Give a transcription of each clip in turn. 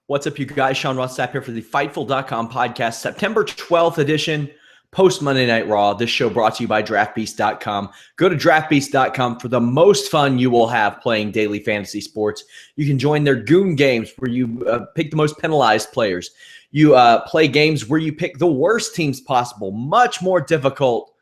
What's up, you guys? Sean Ross Sapp here for the Fightful.com podcast, September 12th edition, post Monday Night Raw. This show brought to you by DraftBeast.com. Go to DraftBeast.com for the most fun you will have playing daily fantasy sports. You can join their Goon Games where you pick the most penalized players. You play games where you pick the worst teams possible. Much more difficult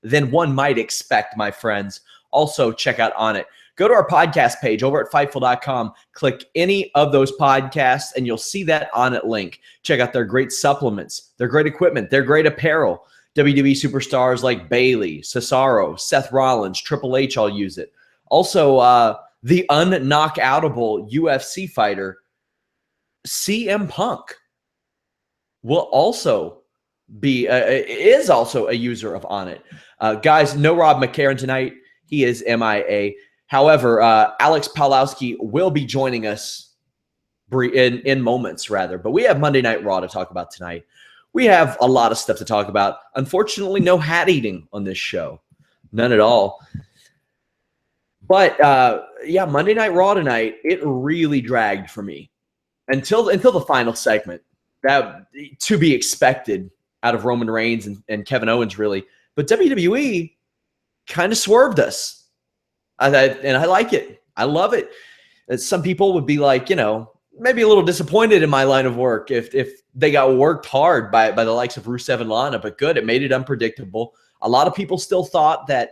than one might expect, my friends. Also, check out On It. Go to our podcast page over at Fightful.com. Click any of those podcasts, and you'll see that On It link. Check out their great supplements, their great equipment, their great apparel. WWE superstars like Bayley, Cesaro, Seth Rollins, Triple H all use it. Also, the unknockoutable UFC fighter, CM Punk, will also be is also a user of On It. Guys, no Rob McCarron tonight. He is MIA. However, Alex Pawlowski will be joining us in moments, rather. But we have Monday Night Raw to talk about tonight. We have a lot of stuff to talk about. Unfortunately, no hat eating on this show. None at all. But, yeah, Monday Night Raw tonight, it really dragged for me until the final segment. That to be expected out of Roman Reigns and Kevin Owens, really. But WWE kind of swerved us. And I like it. I love it. Some people would be like, maybe a little disappointed in my line of work if they got worked hard by the likes of Rusev and Lana, but good. It made it unpredictable. A lot of people still thought that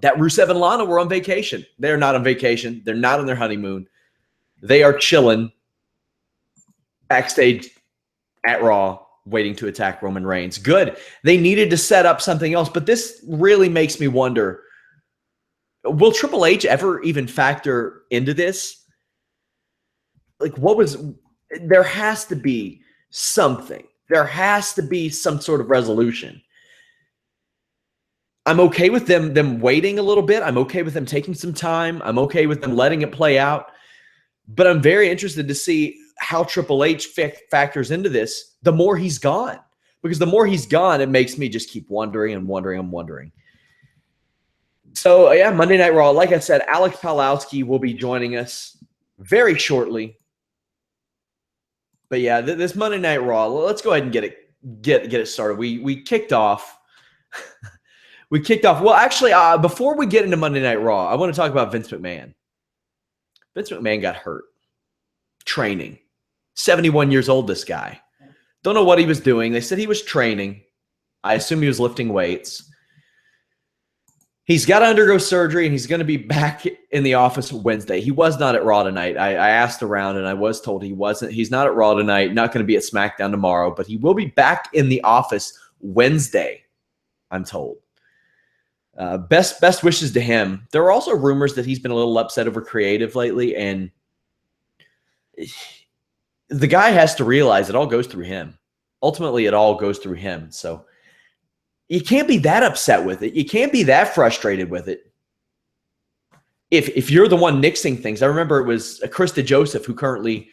Rusev and Lana were on vacation. They're not on vacation. They're not on their honeymoon. They are chilling backstage at Raw, waiting to attack Roman Reigns. Good. They needed to set up something else, but this really makes me wonder, will Triple H ever even factor into this? Like, there has to be something. There has to be some sort of resolution. I'm okay with them waiting a little bit. I'm okay with them taking some time. I'm okay with them letting it play out. But I'm very interested to see how Triple H factors into this the more he's gone. Because the more he's gone, it makes me just keep wondering and wondering. So, yeah, Monday Night Raw. Like I said, Alex Pawlowski will be joining us very shortly. But, yeah, this Monday Night Raw, let's go ahead and get it started. We kicked off. Well, actually, before we get into Monday Night Raw, I want to talk about Vince McMahon. Vince McMahon got hurt training. 71 years old, this guy. Don't know what he was doing. They said he was training. I assume he was lifting weights. He's got to undergo surgery, and he's going to be back in the office Wednesday. He was not at Raw tonight. I asked around, and I was told he wasn't. He's not at Raw tonight, not going to be at SmackDown tomorrow, but he will be back in the office Wednesday, I'm told. Best wishes to him. There are also rumors that he's been a little upset over creative lately, and the guy has to realize it all goes through him. Ultimately, it all goes through him, so you can't be that upset with it. You can't be that frustrated with it. If you're the one nixing things, I remember it was Krista Joseph, who currently,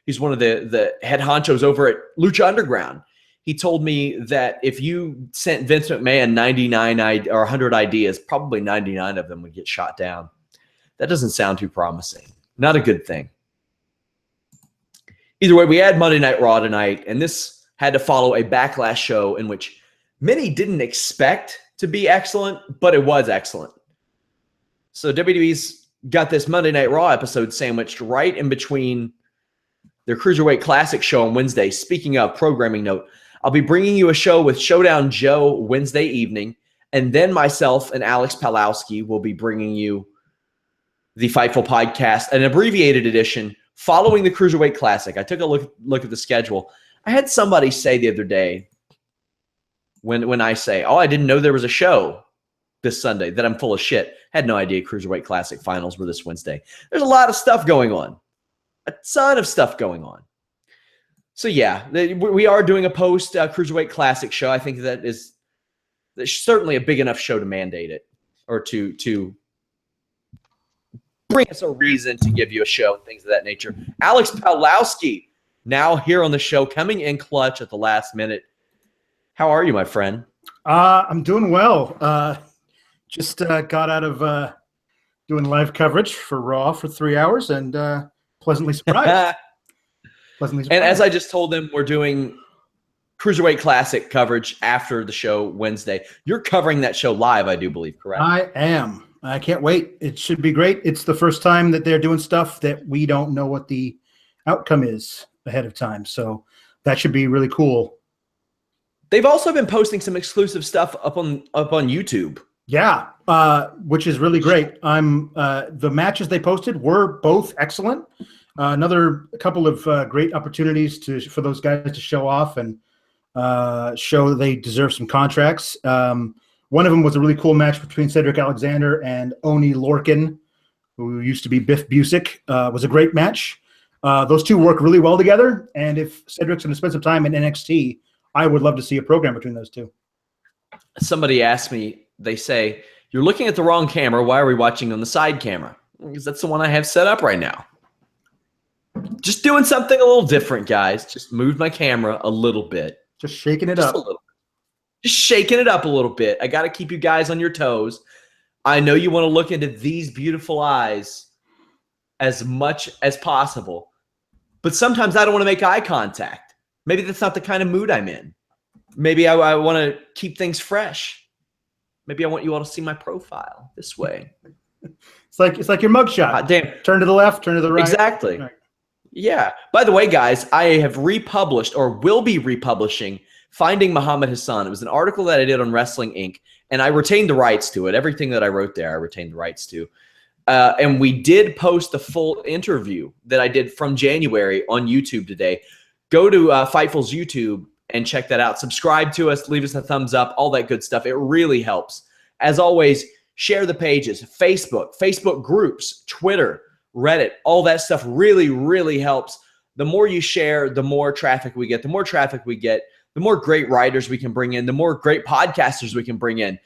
he's one of the head honchos over at Lucha Underground. He told me that if you sent Vince McMahon 99 or 100 ideas, probably 99 of them would get shot down. That doesn't sound too promising. Not a good thing. Either way, we had Monday Night Raw tonight, and this had to follow a Backlash show in which many didn't expect to be excellent, but it was excellent. So WWE's got this Monday Night Raw episode sandwiched right in between their Cruiserweight Classic show on Wednesday. Speaking of programming note, I'll be bringing you a show with Showdown Joe Wednesday evening, and then myself and Alex Pawlowski will be bringing you the Fightful podcast, an abbreviated edition following the Cruiserweight Classic. I took a look at the schedule. I had somebody say the other day, when I say, I didn't know there was a show this Sunday, that I'm full of shit. Had no idea Cruiserweight Classic finals were this Wednesday. There's a lot of stuff going on. A ton of stuff going on. So, yeah, we are doing a post Cruiserweight Classic show. I think there's certainly a big enough show to mandate it, or to bring us a reason to give you a show and things of that nature. Alex Pawlowski, now here on the show, coming in clutch at the last minute. How are you, my friend? I'm doing well. Just got out of doing live coverage for Raw for 3 hours and pleasantly surprised. pleasantly And as surprised. I just told them, we're doing Cruiserweight Classic coverage after the show Wednesday. You're covering that show live, I do believe, correct? I am. I can't wait. It should be great. It's the first time that they're doing stuff that we don't know what the outcome is ahead of time. So that should be really cool. They've also been posting some exclusive stuff up on YouTube. Yeah, which is really great. The matches they posted were both excellent. Another couple of great opportunities for those guys to show off and show that they deserve some contracts. One of them was a really cool match between Cedric Alexander and Oni Lorcan, who used to be Biff Busick. Was a great match. Those two work really well together, and if Cedric's going to spend some time in NXT, I would love to see a program between those two. Somebody asked me, they say, you're looking at the wrong camera. Why are we watching on the side camera? Because that's the one I have set up right now. Just doing something a little different, guys. Just moved my camera a little bit. Just shaking it Just up. a little. Just shaking it up a little bit. I got to keep you guys on your toes. I know you want to look into these beautiful eyes as much as possible, but sometimes I don't want to make eye contact. Maybe that's not the kind of mood I'm in. Maybe I want to keep things fresh. Maybe I want you all to see my profile this way. It's like your mugshot. Damn. Turn to the left, turn to the right. Exactly. Right. Yeah. By the way, guys, I have republished or will be republishing Finding Muhammad Hassan. It was an article that I did on Wrestling Inc., and I retained the rights to it. Everything that I wrote there, I retained the rights to. And we did post the full interview that I did from January on YouTube today. Go to Fightful's YouTube and check that out. Subscribe to us, leave us a thumbs up, all that good stuff. It really helps. As always, share the pages, Facebook groups, Twitter, Reddit, all that stuff really, really helps. The more you share, the more traffic we get. The more traffic we get, the more great writers we can bring in, the more great podcasters we can bring in.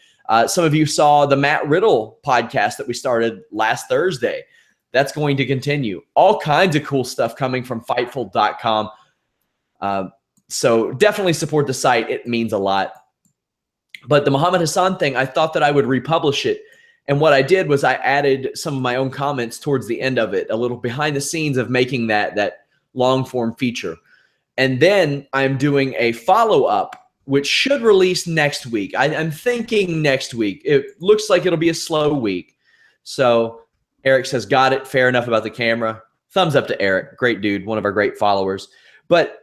Some of you saw the Matt Riddle podcast that we started last Thursday. That's going to continue. All kinds of cool stuff coming from Fightful.com. So definitely support the site. It means a lot. But the Muhammad Hassan thing, I thought that I would republish it. And what I did was I added some of my own comments towards the end of it, a little behind the scenes of making that long form feature. And then I'm doing a follow-up, which should release next week. I'm thinking next week. It looks like it'll be a slow week. So Eric says, got it. Fair enough about the camera. Thumbs up to Eric. Great dude. One of our great followers. But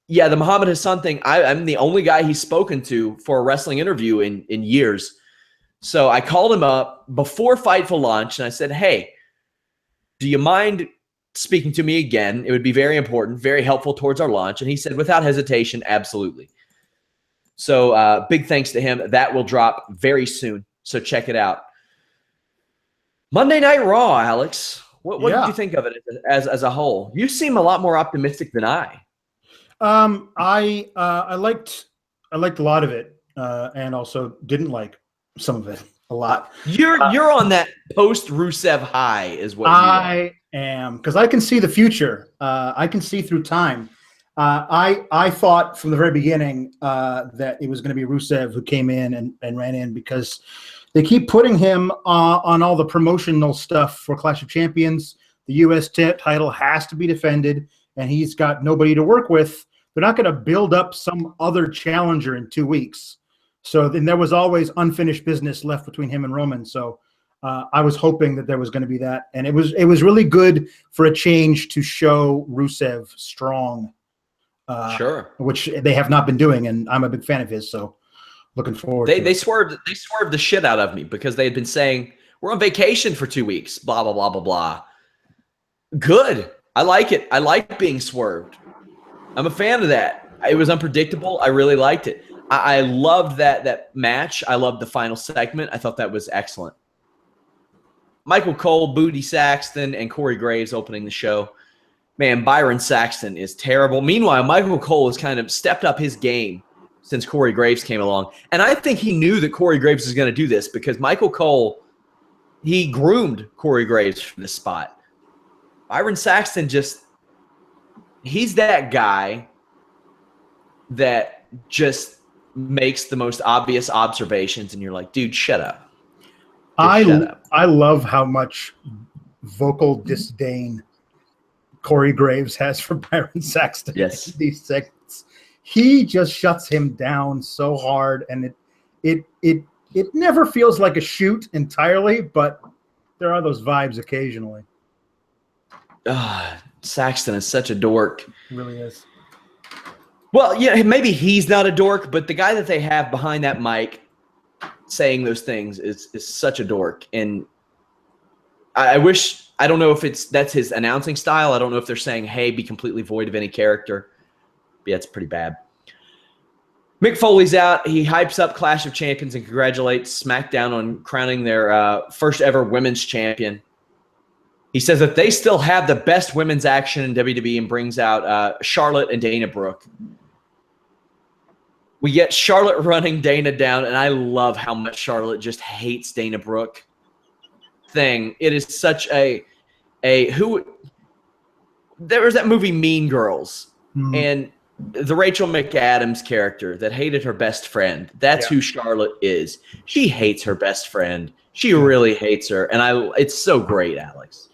yeah, the Muhammad Hassan thing, I'm the only guy he's spoken to for a wrestling interview in years. So I called him up before Fightful launch, and I said, hey, do you mind speaking to me again? It would be very important, very helpful towards our launch. And he said, without hesitation, absolutely. So big thanks to him. That will drop very soon, so check it out. Monday Night Raw, Alex. What did you think of it as a whole? You seem a lot more optimistic than I. I liked a lot of it, and also didn't like some of it a lot. You're on that post Rusev high, is what I am, because I can see the future. I can see through time. I thought from the very beginning that it was going to be Rusev who came in and ran in, because they keep putting him on all the promotional stuff for Clash of Champions. The U.S. title has to be defended, and he's got nobody to work with. They're not going to build up some other challenger in 2 weeks. So then there was always unfinished business left between him and Roman. So I was hoping that there was going to be that. And it was really good for a change to show Rusev strong. Sure. Which they have not been doing, and I'm a big fan of his. So looking forward. They swerved the shit out of me, because they had been saying we're on vacation for 2 weeks, blah blah blah blah blah. Good. I like it. I like being swerved. I'm a fan of that. It was unpredictable. I really liked it. I loved that match. I loved the final segment. I thought that was excellent. Michael Cole, Booty Saxton, and Corey Graves opening the show. Man, Byron Saxton is terrible. Meanwhile, Michael Cole has kind of stepped up his game since Corey Graves came along. And I think he knew that Corey Graves was going to do this, because Michael Cole, he groomed Corey Graves for this spot. Byron Saxton he's that guy that just makes the most obvious observations, and you're like, dude, shut up. I love how much vocal disdain Corey Graves has for Byron Saxton Yes. in these segments. He just shuts him down so hard, and it never feels like a shoot entirely, but there are those vibes occasionally. Saxton is such a dork. It really is. Well, yeah, maybe he's not a dork, but the guy that they have behind that mic saying those things is such a dork. And I don't know if that's his announcing style. I don't know if they're saying, hey, be completely void of any character. But yeah, it's pretty bad. Mick Foley's out. He hypes up Clash of Champions and congratulates SmackDown on crowning their first ever women's champion. He says that they still have the best women's action in WWE and brings out Charlotte and Dana Brooke. We get Charlotte running Dana down, and I love how much Charlotte just hates Dana Brooke thing. It is such there was that movie Mean Girls, and the Rachel McAdams character that hated her best friend. That's who Charlotte is. She hates her best friend. She really hates her, and it's so great, Alex.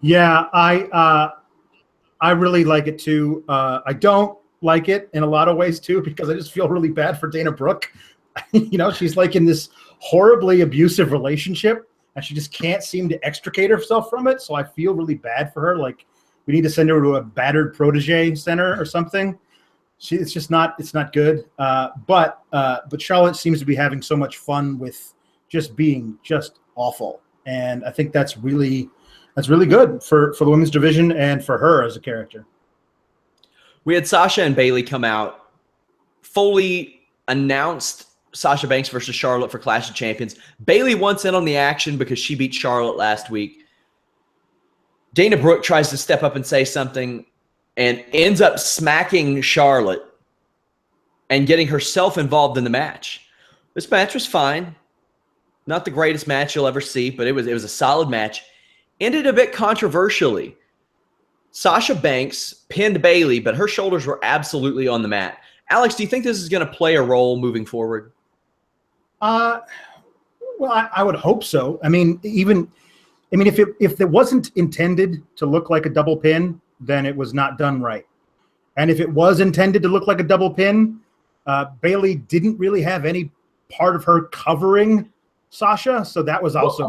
Yeah, I really like it too. I don't like it in a lot of ways too, because I just feel really bad for Dana Brooke. She's like in this horribly abusive relationship, and she just can't seem to extricate herself from it. So I feel really bad for her. Like, we need to send her to a battered protege center or something. It's not good. But Charlotte seems to be having so much fun with just being just awful, and I think that's really good for the women's division and for her as a character. We had Sasha and Bayley come out. Foley announced Sasha Banks versus Charlotte for Clash of Champions. Bayley wants in on the action because she beat Charlotte last week. Dana Brooke tries to step up and say something and ends up smacking Charlotte and getting herself involved in the match. This match was fine. Not the greatest match you'll ever see, but it was a solid match. Ended a bit controversially. Sasha Banks pinned Bayley, but her shoulders were absolutely on the mat. Alex, do you think this is going to play a role moving forward? Well, I would hope so. I mean, if it wasn't intended to look like a double pin, then it was not done right. And if it was intended to look like a double pin, Bayley didn't really have any part of her covering Sasha, so that was also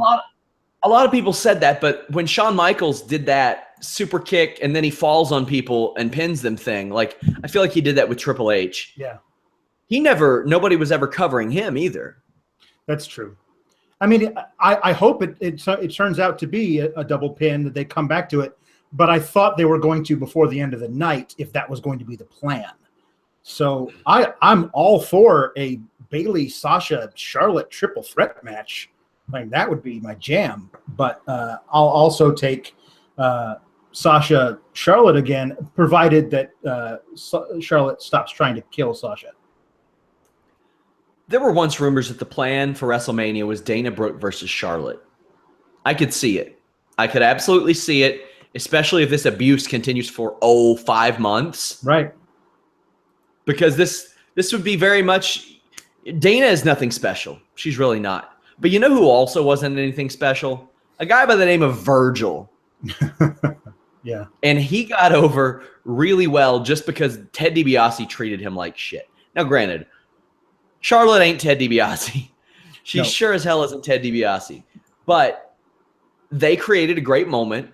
a lot of people said that. But when Shawn Michaels did that super kick and then he falls on people and pins them thing, like, I feel like he did that with Triple H. Yeah, nobody was ever covering him either. That's true. I mean, I hope it turns out to be a double pin, that they come back to it. But I thought they were going to before the end of the night, if that was going to be the plan. So I'm all for a Bayley, Sasha, Charlotte triple threat match. Like, that would be my jam. But I'll also take Sasha, Charlotte again, provided that Charlotte stops trying to kill Sasha. There were once rumors that the plan for WrestleMania was Dana Brooke versus Charlotte. I could see it. I could absolutely see it, especially if this abuse continues for 5 months. Right. Because this would be very much, Dana is nothing special. She's really not. But you know who also wasn't anything special? A guy by the name of Virgil. Yeah. And he got over really well just because Ted DiBiase treated him like shit. Now, granted, Charlotte ain't Ted DiBiase. She sure as hell isn't Ted DiBiase. But they created a great moment.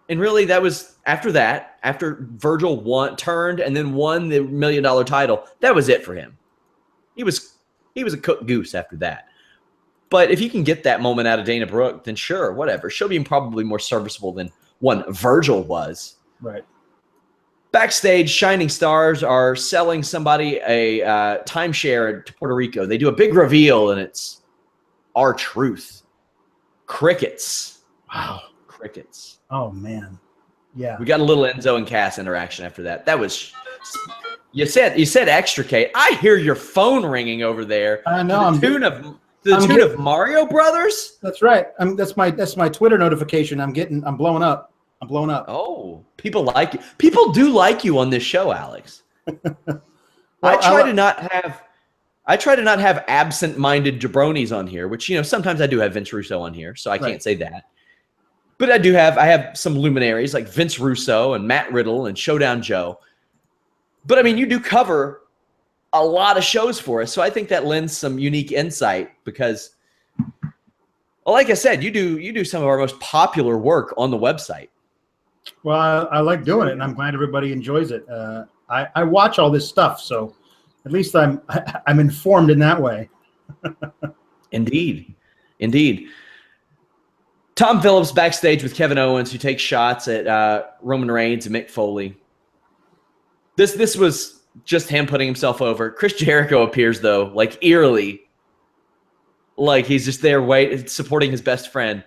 And really, that was after Virgil turned and then won the $1 million title, that was it for him. He was a cooked goose after that. But if you can get that moment out of Dana Brooke, then sure, whatever. She'll be probably more serviceable than one Virgil was. Right. Backstage, Shining Stars are selling somebody a timeshare to Puerto Rico. They do a big reveal, and it's R-Truth. Crickets. Wow. Crickets. Oh, man. Yeah. We got a little Enzo and Cass interaction after that. That was... You said extricate. I hear your phone ringing over there. I know. To the tune of Mario Brothers? That's right. That's my Twitter notification. I'm blowing up. I'm blowing up. Oh, people like you. People do like you on this show, Alex. I try to not have absent-minded jabronis on here, which, sometimes I do have Vince Russo on here, so I can't say that. But I have some luminaries like Vince Russo and Matt Riddle and Showdown Joe. But I mean, you do cover a lot of shows for us, so I think that lends some unique insight because, well, like I said, you do some of our most popular work on the website. Well, I like doing it, and I'm glad everybody enjoys it. I watch all this stuff, so at least I'm informed in that way. Indeed. Tom Phillips backstage with Kevin Owens, who takes shots at Roman Reigns and Mick Foley. This was just him putting himself over. Chris Jericho appears, though, like eerily, like he's just there supporting his best friend.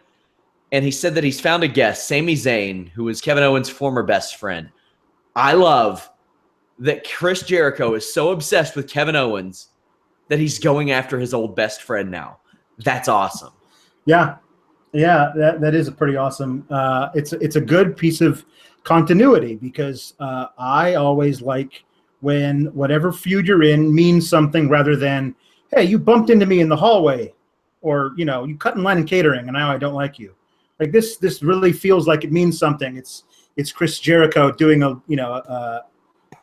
And he said that he's found a guest, Sami Zayn, who is Kevin Owens' former best friend. I love that Chris Jericho is so obsessed with Kevin Owens that he's going after his old best friend now. That's awesome. Yeah, that is a pretty awesome. It's a good piece of continuity because I always like when whatever feud you're in means something rather than, hey, you bumped into me in the hallway, or you cut in line in catering and now I don't like you. Like this really feels like it means something. It's Chris Jericho doing a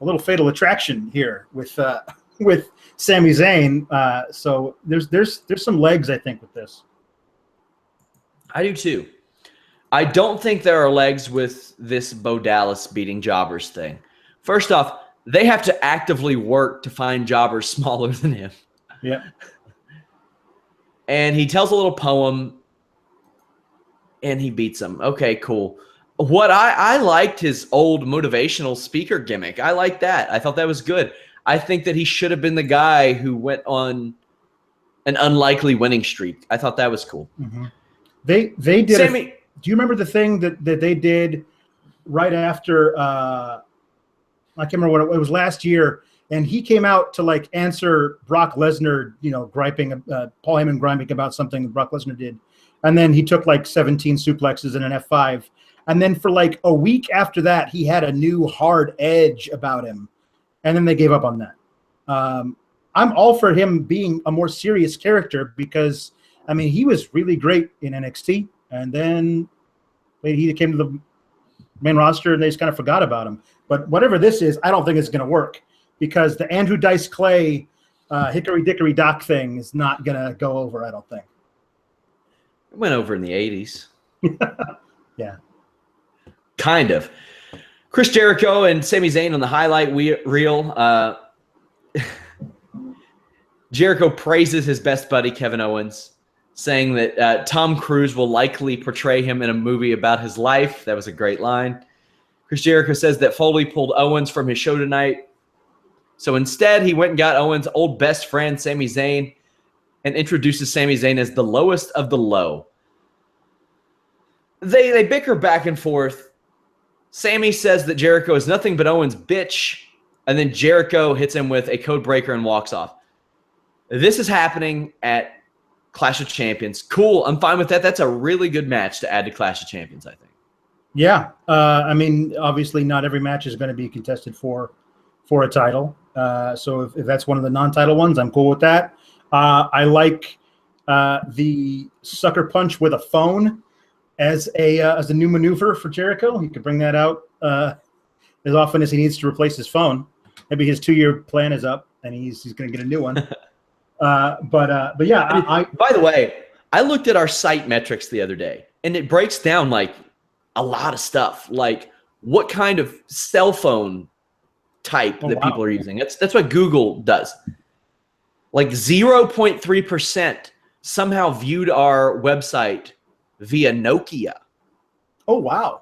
little fatal attraction here with Sami Zayn. So there's some legs, I think, with this. I do too. I don't think there are legs with this Bo Dallas beating jobbers thing. First off, they have to actively work to find jobbers smaller than him. Yeah. And he tells a little poem and he beats them. Okay, cool. What I liked his old motivational speaker gimmick. I like that. I thought that was good. I think that he should have been the guy who went on an unlikely winning streak. I thought that was cool. Mm-hmm. They did. Sammy, do you remember the thing that they did right after? I can't remember what it was last year, and he came out to like answer Brock Lesnar, griping, Paul Heyman griping about something that Brock Lesnar did, and then he took like 17 suplexes and an F5, and then for like a week after that, he had a new hard edge about him, and then they gave up on that. I'm all for him being a more serious character because, I mean, he was really great in NXT, and then he came to the main roster and they just kind of forgot about him. But whatever this is, I don't think it's going to work because the Andrew Dice Clay Hickory Dickory Dock thing is not going to go over, I don't think. It went over in the 80s. Yeah. Kind of. Chris Jericho and Sami Zayn on the highlight reel. Jericho praises his best buddy, Kevin Owens, saying that Tom Cruise will likely portray him in a movie about his life. That was a great line. Chris Jericho says that Foley pulled Owens from his show tonight. So instead, he went and got Owens' old best friend, Sami Zayn, and introduces Sami Zayn as the lowest of the low. They bicker back and forth. Sami says that Jericho is nothing but Owens' bitch, and then Jericho hits him with a code breaker and walks off. This is happening at Clash of Champions. Cool. I'm fine with that. That's a really good match to add to Clash of Champions, I think. Yeah. I mean, obviously not every match is going to be contested for a title. So if that's one of the non-title ones, I'm cool with that. I like the sucker punch with a phone as a new maneuver for Jericho. He could bring that out as often as he needs to replace his phone. Maybe his 2-year plan is up and he's going to get a new one. But yeah, by the way, I looked at our site metrics the other day, and it breaks down like a lot of stuff, like what kind of cell phone type that people are using. That's what Google does. Like 0.3% somehow viewed our website via Nokia. Oh wow!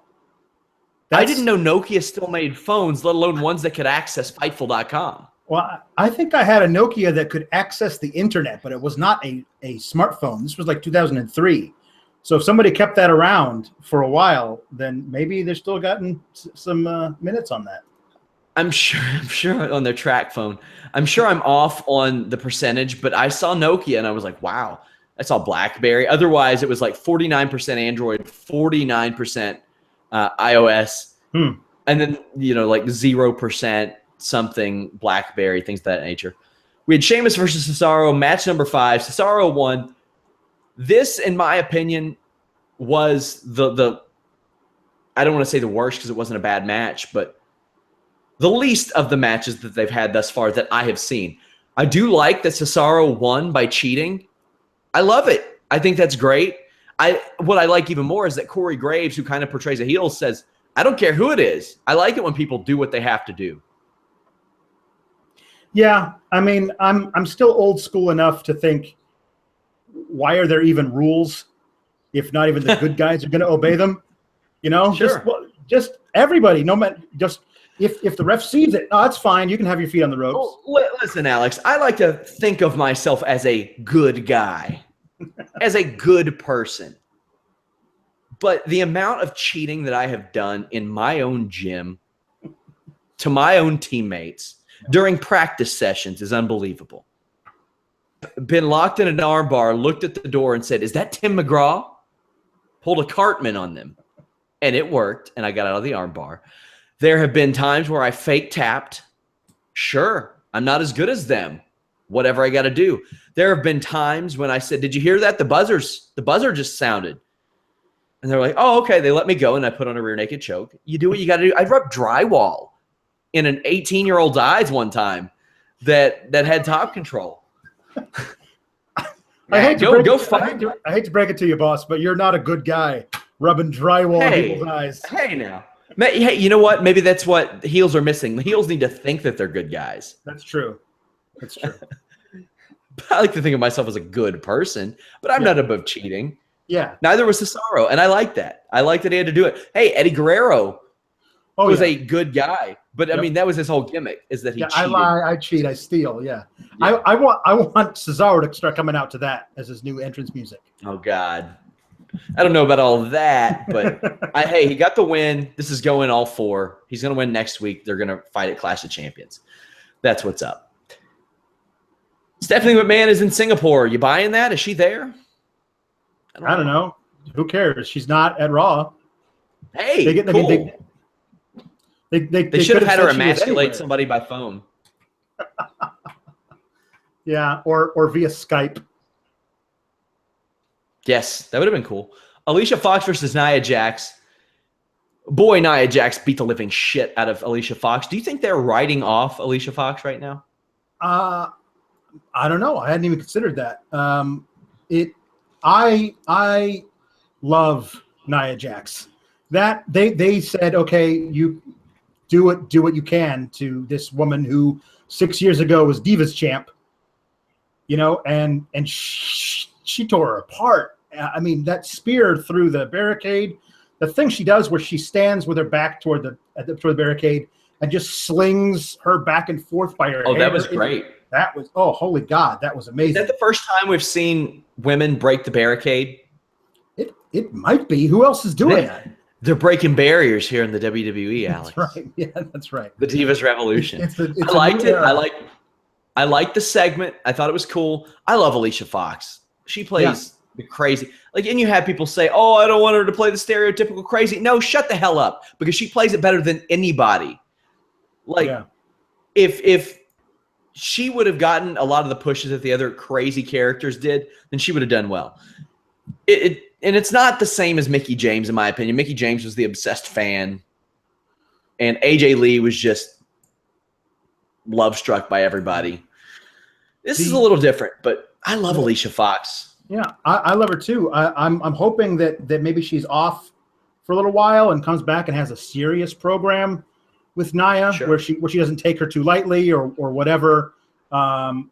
I didn't know Nokia still made phones, let alone ones that could access Fightful.com. Well, I think I had a Nokia that could access the internet, but it was not a smartphone. This was like 2003. So if somebody kept that around for a while, then maybe they're still gotten some minutes on that. I'm sure on their track phone. I'm sure I'm off on the percentage, but I saw Nokia and I was like, wow, I saw BlackBerry. Otherwise, it was like 49% Android, 49% iOS, and then like 0%. Something BlackBerry, things of that nature. We had Sheamus versus Cesaro, match number 5. Cesaro won. This, in my opinion, was the I don't want to say the worst because it wasn't a bad match, but the least of the matches that they've had thus far that I have seen. I do like that Cesaro won by cheating. I love it. I think that's great. What I like even more is that Corey Graves, who kind of portrays a heel, says, I don't care who it is. I like it when people do what they have to do. Yeah, I mean, I'm still old school enough to think, why are there even rules if not even the good guys are going to obey them? You know, Sure. just everybody, no matter, just if the ref sees it, that's fine. You can have your feet on the ropes. Well, listen, Alex, I like to think of myself as a good guy, as a good person. But the amount of cheating that I have done in my own gym to my own teammates during practice sessions is unbelievable. Been locked in an arm bar, looked at the door and said, is that Tim McGraw? Pulled a Cartman on them. And it worked, and I got out of the arm bar. There have been times where I fake tapped. Sure, I'm not as good as them. Whatever I got to do. There have been times when I said, did you hear that? The buzzer just sounded. And they're like, oh, okay. They let me go, and I put on a rear naked choke. You do what you got to do. I rubbed drywall in an 18-year-old's eyes one time that had top control. I hate to break it to you, boss, but you're not a good guy rubbing drywall in people's eyes. Hey, now. Hey, you know what? Maybe that's what heels are missing. The heels need to think that they're good guys. That's true. That's true. I like to think of myself as a good person, but I'm not above cheating. Yeah. Neither was Cesaro, and I like that. I like that he had to do it. Hey, Eddie Guerrero was a good guy, but I mean that was his whole gimmick is that he cheated. I lie, I cheat, I steal. Yeah. I want Cesaro to start coming out to that as his new entrance music. Oh God. I don't know about all that, but hey, he got the win. This is going all 4. He's going to win next week. They're going to fight at Clash of Champions. That's what's up. Stephanie McMahon is in Singapore. You buying that? Is she there? I don't know. Who cares? She's not at Raw. Hey, cool. They should have had her emasculate somebody by phone. Yeah, or via Skype. Yes, that would have been cool. Alicia Fox versus Nia Jax. Boy, Nia Jax beat the living shit out of Alicia Fox. Do you think they're writing off Alicia Fox right now? I don't know. I hadn't even considered that. I love Nia Jax. That they said, okay, you do what you can to this woman who 6 years ago was Divas champ, you know, and she tore her apart. I mean, that spear through the barricade, the thing she does where she stands with her back toward the barricade and just slings her back and forth by her hair. That was great. That was, oh, holy God, that was amazing. Is that the first time we've seen women break the barricade? It might be. Who else is doing that? They're breaking barriers here in the WWE, Alex. That's right. Yeah, that's right. The Divas Revolution. I liked it. I liked the segment. I thought it was cool. I love Alicia Fox. She plays the crazy. And you have people say, oh, I don't want her to play the stereotypical crazy. No, shut the hell up, because she plays it better than anybody. If she would have gotten a lot of the pushes that the other crazy characters did, then she would have done well. And it's not the same as Mickie James, in my opinion. Mickie James was the obsessed fan, and AJ Lee was just love-struck by everybody. This is a little different, but I love Alicia Fox. Yeah, I love her too. I'm hoping that maybe she's off for a little while and comes back and has a serious program with Nia, where she doesn't take her too lightly or whatever. The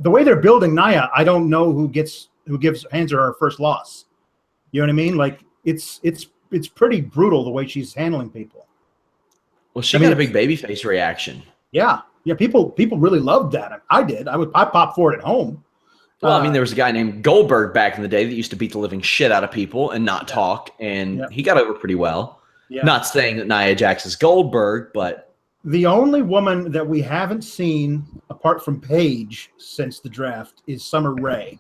way they're building Nia, I don't know who hands her first loss. You know what I mean? Like it's pretty brutal the way she's handling people. Well, she got a big babyface reaction. Yeah. People really loved that. I did. I popped for it at home. Well, I mean, there was a guy named Goldberg back in the day that used to beat the living shit out of people and not talk, and he got over pretty well. Yeah. Not saying that Nia Jax is Goldberg, but the only woman that we haven't seen apart from Paige since the draft is Summer Rae,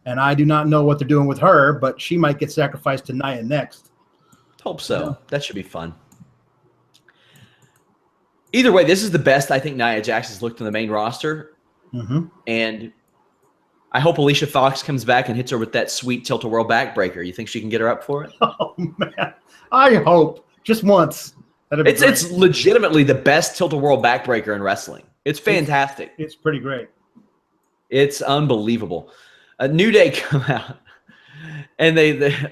and I do not know what they're doing with her, but she might get sacrificed to Nia next. Hope so. Yeah. That should be fun. Either way, this is the best I think Nia Jax has looked in the main roster, and I hope Alicia Fox comes back and hits her with that sweet tilt-a-whirl backbreaker. You think she can get her up for it? Oh, man. I hope. Just once. It's legitimately the best tilt-a-whirl backbreaker in wrestling. It's fantastic. It's pretty great. It's unbelievable. A New Day come out, and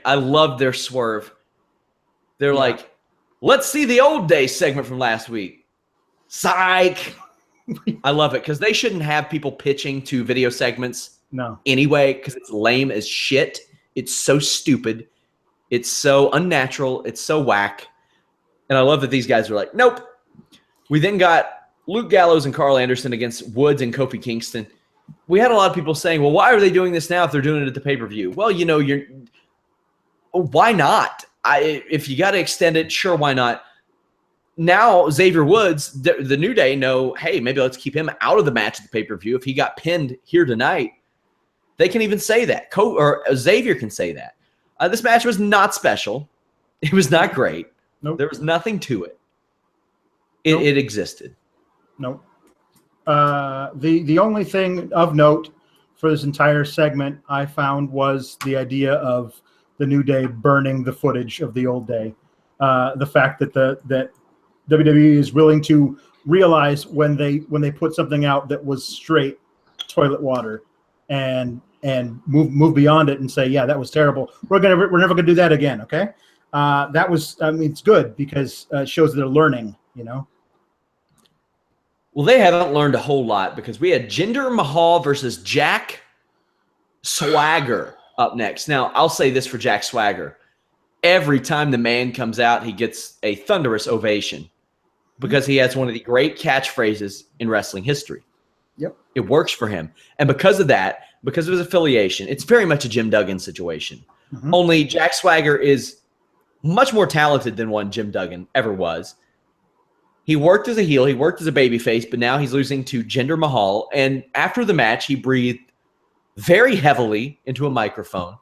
I love their swerve. They're like, let's see the old day segment from last week. Psych. I love it because they shouldn't have people pitching to video segments anyway because it's lame as shit. It's so stupid. It's so unnatural. It's so whack. And I love that these guys were like, nope. We then got Luke Gallows and Carl Anderson against Woods and Kofi Kingston. We had a lot of people saying, well, why are they doing this now if they're doing it at the pay-per-view? Well, why not? If you got to extend it, sure, why not? Now, Xavier Woods, the New Day know, hey, maybe let's keep him out of the match at the pay-per-view. If he got pinned here tonight, they can even say that. Xavier can say that. This match was not special. It was not great. Nope. There was nothing to it. It existed. Nope. The only thing of note for this entire segment I found was the idea of the New Day burning the footage of the old day. The fact that that WWE is willing to realize when they put something out that was straight toilet water and move beyond it and say, yeah, that was terrible. We're never gonna do that again. Okay. It's good because it shows that they're learning, Well, they haven't learned a whole lot because we had Jinder Mahal versus Jack Swagger up next. Now, I'll say this for Jack Swagger. Every time the man comes out, he gets a thunderous ovation because he has one of the great catchphrases in wrestling history. Yep. It works for him. And because of that, because of his affiliation, it's very much a Jim Duggan situation. Mm-hmm. Only Jack Swagger is much more talented than one Jim Duggan ever was. He worked as a heel, he worked as a babyface, but now he's losing to Jinder Mahal. And after the match, he breathed very heavily into a microphone.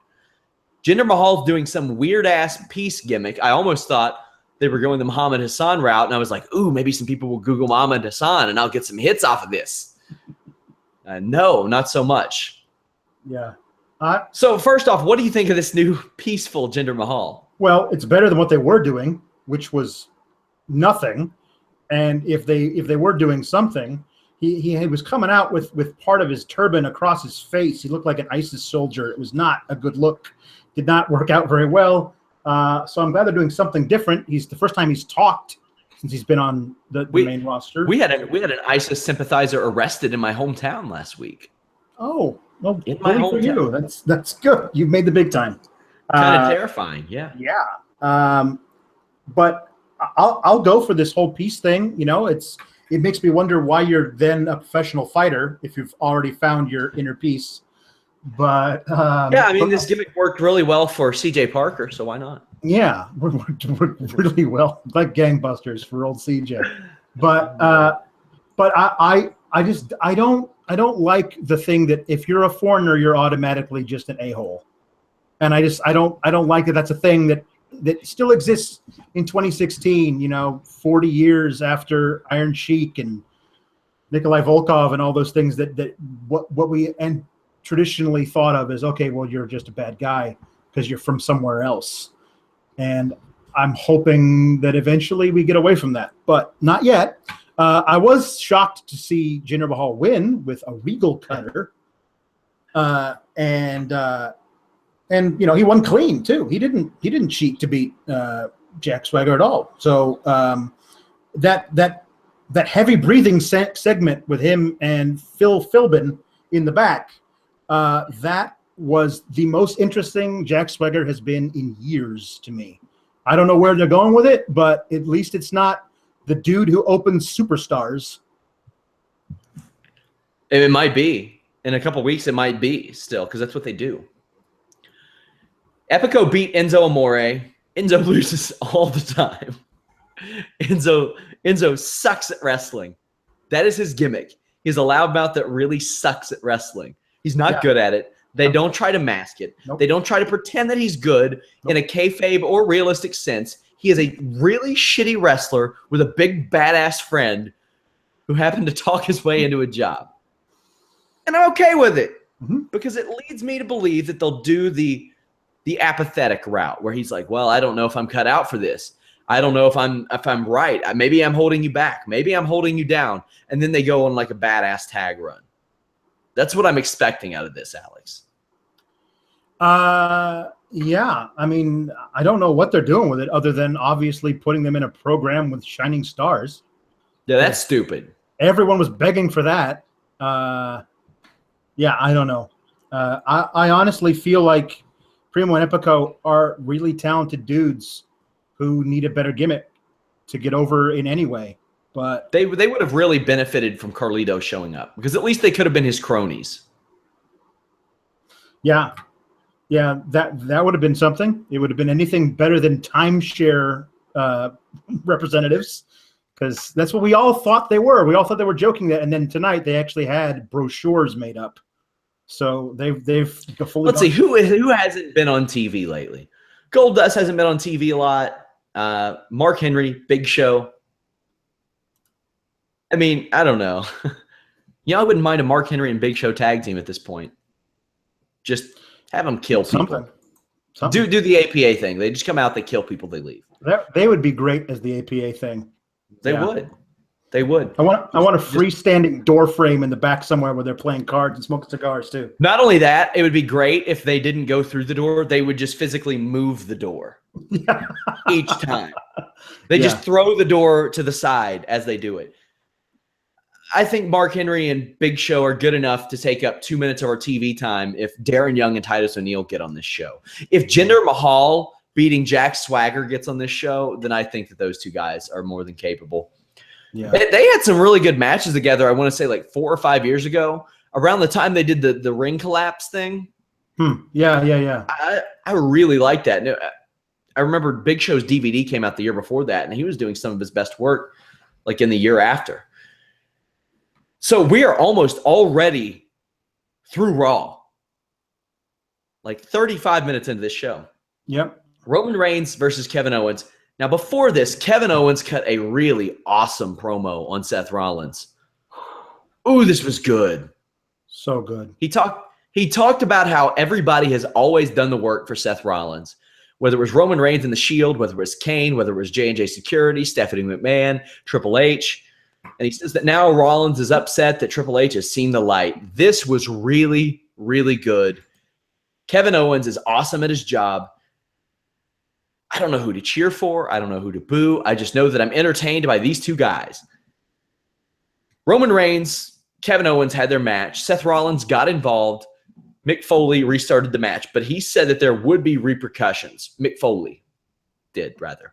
Jinder Mahal's doing some weird-ass peace gimmick. I almost thought they were going the Muhammad Hassan route, and I was like, ooh, maybe some people will Google Muhammad Hassan, and I'll get some hits off of this. No, not so much. Yeah. So first off, what do you think of this new peaceful Jinder Mahal? Well, it's better than what they were doing, which was nothing. And if they were doing something, he was coming out with part of his turban across his face. He looked like an ISIS soldier. It was not a good look. Did not work out very well. So I'm glad they're doing something different. He's the first time he's talked since he's been on the main roster. We had an ISIS sympathizer arrested in my hometown last week. Oh, well, in my hometown. For you. That's good. You've made the big time. Kind of terrifying, yeah. Yeah. But I'll go for this whole peace thing. It makes me wonder why you're then a professional fighter if you've already found your inner peace. But this gimmick worked really well for CJ Parker, so why not? Yeah, worked really well, like gangbusters for old CJ. But I don't like the thing that if you're a foreigner, you're automatically just an a-hole, and I don't like that. That's a thing that still exists in 2016. 40 years after Iron Sheik and Nikolai Volkov and all those things that what we traditionally thought of as, okay, well, you're just a bad guy because you're from somewhere else. And I'm hoping that eventually we get away from that, but not yet. I was shocked to see Jinder Mahal win with a regal cutter. And he won clean too. He didn't cheat to beat Jack Swagger at all. So that heavy breathing segment with him and Phil Philbin in the back, that was the most interesting Jack Swagger has been in years to me. I don't know where they're going with it, but at least it's not the dude who opens Superstars. It might be. In a couple weeks, it might be still, because that's what they do. Epico beat Enzo Amore. Enzo loses all the time. Enzo sucks at wrestling. That is his gimmick. He's a loudmouth that really sucks at wrestling. He's not good at it. They don't try to mask it. Nope. They don't try to pretend that he's good in a kayfabe or realistic sense. He is a really shitty wrestler with a big badass friend who happened to talk his way into a job. And I'm okay with it. because it leads me to believe that they'll do the apathetic route where he's like, well, I don't know if I'm cut out for this. I don't know if I'm right. Maybe I'm holding you back. Maybe I'm holding you down. And then they go on like a badass tag run. That's what I'm expecting out of this, Alex. Yeah. I mean, I don't know what they're doing with it other than obviously putting them in a program with shining stars. Yeah, that's stupid. Everyone was begging for that. Yeah, I don't know. I honestly feel like Primo and Epico are really talented dudes who need a better gimmick to get over in any way. But they would have really benefited from Carlito showing up because at least they could have been his cronies. Yeah. Yeah, that would have been something. It would have been anything better than timeshare representatives, because that's what we all thought they were. We all thought they were joking that, and then tonight they actually had brochures made up. So they've fully. Let's see who hasn't been on TV lately. Goldust hasn't been on TV a lot. Mark Henry, Big Show. I mean, I don't know. I wouldn't mind a Mark Henry and Big Show tag team at this point. Just have them kill people. Something. Do the APA thing. They just come out, they kill people, they leave. They would be great as the APA thing. They would. They would. I want a freestanding door frame in the back somewhere where they're playing cards and smoking cigars too. Not only that, it would be great if they didn't go through the door. They would just physically move the door each time. They just throw the door to the side as they do it. I think Mark Henry and Big Show are good enough to take up 2 minutes of our TV time if Darren Young and Titus O'Neil get on this show. If Jinder Mahal beating Jack Swagger gets on this show, then I think that those two guys are more than capable. Yeah. They had some really good matches together, I want to say like 4 or 5 years ago, around the time they did the ring collapse thing. Yeah. I really liked that. I remember Big Show's DVD came out the year before that, and he was doing some of his best work like in the year after. So we are almost already through Raw. Like 35 minutes into this show. Yep. Roman Reigns versus Kevin Owens. Now, before this, Kevin Owens cut a really awesome promo on Seth Rollins. Ooh, this was good. So good. He talked about how everybody has always done the work for Seth Rollins, whether it was Roman Reigns and the Shield, whether it was Kane, whether it was J&J Security, Stephanie McMahon, Triple H. And he says that now Rollins is upset that Triple H has seen the light. This was really, really good. Kevin Owens is awesome at his job. I don't know who to cheer for. I don't know who to boo. I just know that I'm entertained by these two guys. Roman Reigns, Kevin Owens had their match. Seth Rollins got involved. Mick Foley restarted the match, but he said that there would be repercussions. Mick Foley did, rather.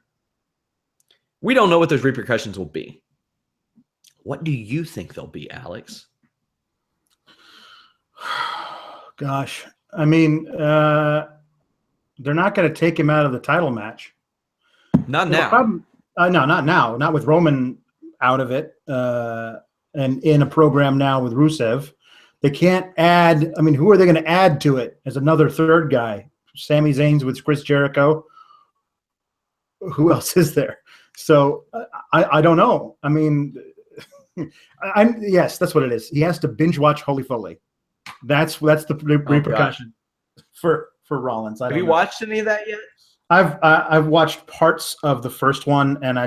We don't know what those repercussions will be. What do you think they'll be, Alex? Gosh, I mean, they're not going to take him out of the title match. Not now. No, not now. Not with Roman out of it and in a program now with Rusev. They can't add. I mean, who are they going to add to it as another third guy? Sami Zayn's with Chris Jericho. Who else is there? So I don't know. I mean, yes, that's what it is. He has to binge watch Holy Foley. That's the repercussion for Rollins. Have you watched any of that yet? I've watched parts of the first one, and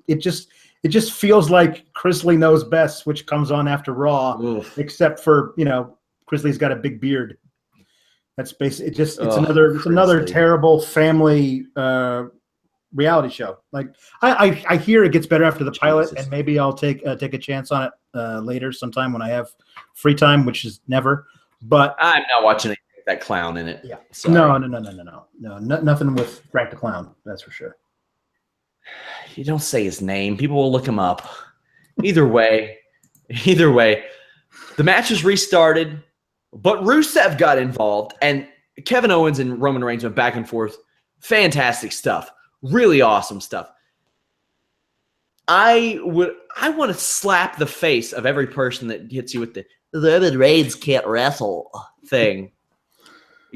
it just feels like Chris Lee knows best, which comes on after Raw. Oof. Except for Chris Lee's got a big beard. That's basically it's another terrible family reality show. Like I hear it gets better after the pilot, and maybe I'll take a chance on it later sometime when I have free time, which is never. But I'm not watching it. That clown in it. Yeah. Sorry. No. Nothing with Frank the Clown. That's for sure. You don't say his name. People will look him up. Either way, the match is restarted, but Rusev got involved, and Kevin Owens and Roman Reigns went back and forth. Fantastic stuff. Really awesome stuff. I want to slap the face of every person that hits you with the Roman Reigns can't wrestle thing.